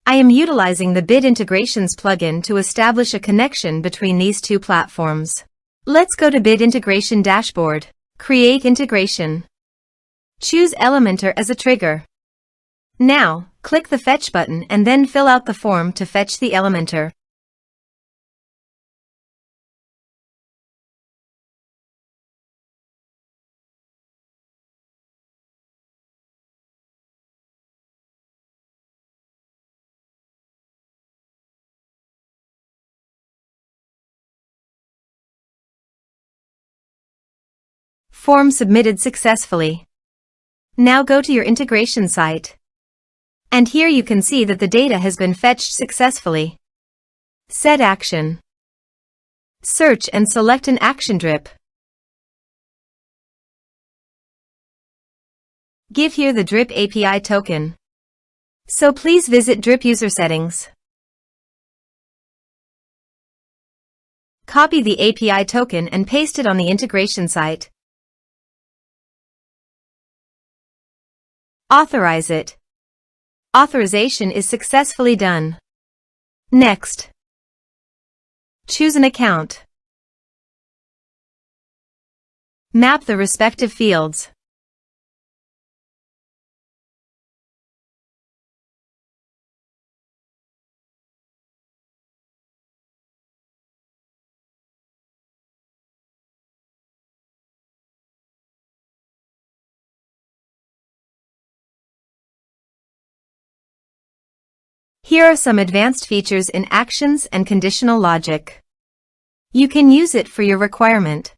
I am utilizing the Bid Integrations plugin to establish a connection between these two platforms. Let's go to Bid Integration Dashboard. Create Integration. Choose Elementor as a trigger. Now, click the Fetch button and then fill out the form to fetch the Elementor. Form submitted successfully. Now go to your integration site. And here you can see that the data has been fetched successfully. Set action. Search and select an action drip. Give here the drip API token. So please visit drip user settings. Copy the API token and paste it on the integration site. Authorize it. Authorization is successfully done. Next. Choose an account. Map the respective fields. Here are some advanced features in actions and conditional logic. You can use it for your requirement.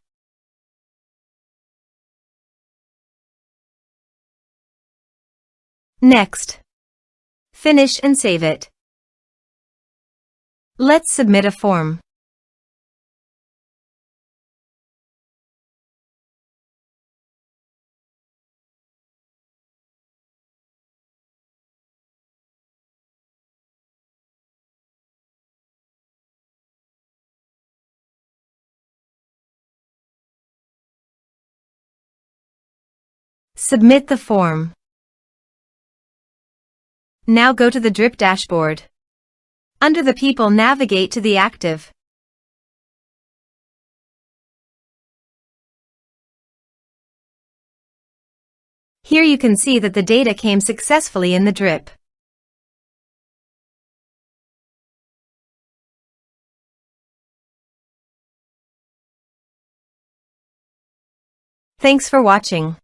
Next. Finish and save it. Let's submit a form. Submit the form. Now go to the drip dashboard. Under the people, navigate to the active. Here you can see that the data came successfully in the drip. Thanks for watching.